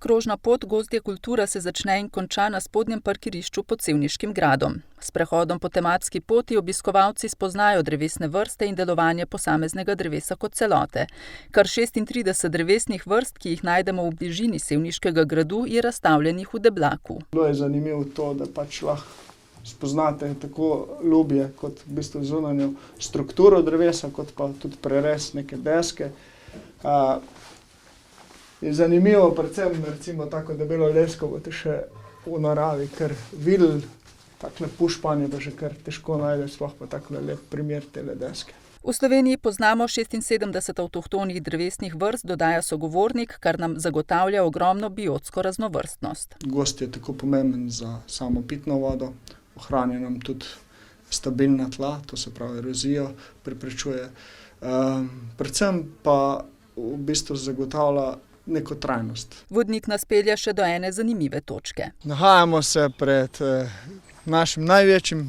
Krožna pot Gozdje kultura se začne in konča na spodnjem parkirišču pod Sevniškim gradom. S prehodom po tematski poti obiskovalci spoznajo drevesne vrste in delovanje posameznega drevesa kot celote. Kar 36 drevesnih vrst, ki jih najdemo v bližini Sevniškega gradu, je razstavljenih v Deblaku. Bilo je zanimivo to, da lahko spoznate tako lubje kot v bistvu zunanjo strukturo drevesa, kot pa tudi prerez neke deske. Je zanimivo, predvsem recimo tako debelo lesko boste še v naravi, ker videli takle pušpanje, pa še kar težko najdeš, sploh pa takle lep primer tele deske. V Sloveniji poznamo 76 avtohtonih drevesnih vrst, dodaja sogovornik, kar nam zagotavlja ogromno biotsko raznovrstnost. Gozd je tako pomemben za samo pitno vodo, ohranja nam tudi stabilna tla, to se pravi erozijo preprečuje. Predvsem pa v bistvu zagotavlja neko trajnost. Vodnik nas pelje še do ene zanimive točke. Nahajamo se pred našim največjim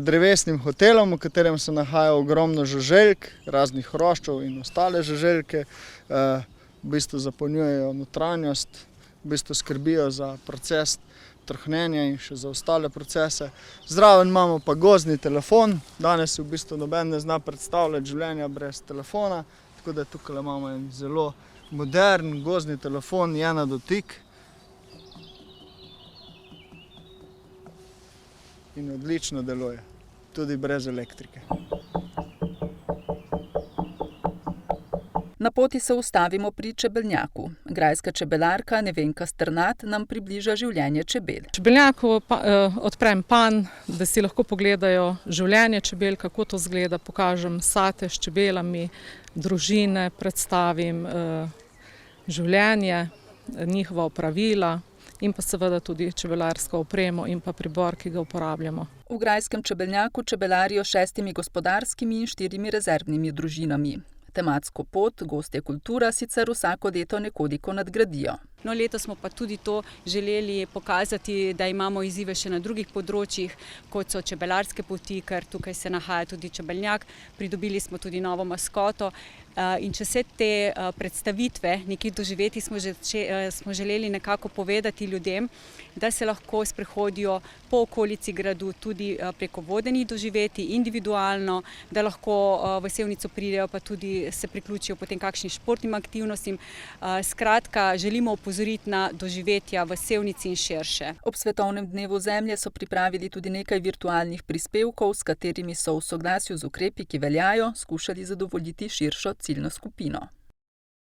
drevesnim hotelom, v katerem se nahaja ogromno žuželk, raznih hroščev in ostale žuželke. V bistvu zapolnjujejo notranjost, v bistvu skrbijo za proces trhnenja in še za ostale procese. Zraven imamo pa gozdni telefon. Danes v bistvu noben ne zna predstavljati življenja brez telefona, tako da tukaj imamo en zelo modern gozdni telefon, je na dotik in odlično deluje, tudi brez elektrike. Na poti se ustavimo pri čebelnjaku. Grajska čebelarka Nevenka Strnad nam približa življenje čebel. V čebelnjaku odprem panj, da si lahko pogledajo življenje čebel, kako to izgleda, pokažem sate s čebelami, družine, predstavim življenje, njihova opravila in pa seveda tudi čebelarsko opremo in pa pribor, ki ga uporabljamo. V grajskem čebelnjaku čebelarijo 6 gospodarskimi in 4 rezervnimi družinami. Tematsko pot Gozdje kultura sicer vsako leto nekoliko nadgradijo. No, letos smo pa tudi to želeli pokazati, da imamo izzive še na drugih področjih, kot so čebelarske poti, ker tukaj se nahaja tudi čebelnjak. Pridobili smo tudi novo maskoto in čez vse te predstavitve, nekaj doživeti smo želeli nekako povedati ljudem, da se lahko sprehodijo po okolici gradu tudi preko vodenih doživeti, individualno, da lahko v Sevnico pridejo, pa tudi se priključijo potem kakšnim športnim aktivnostim. Skratka, želimo opozoriti na doživetja v Sevnici in širše. Ob Svetovnem dnevu zemlje so pripravili tudi nekaj virtualnih prispevkov, s katerimi so v soglasju z ukrepi, ki veljajo, skušali zadovoljiti širšo ciljno skupino.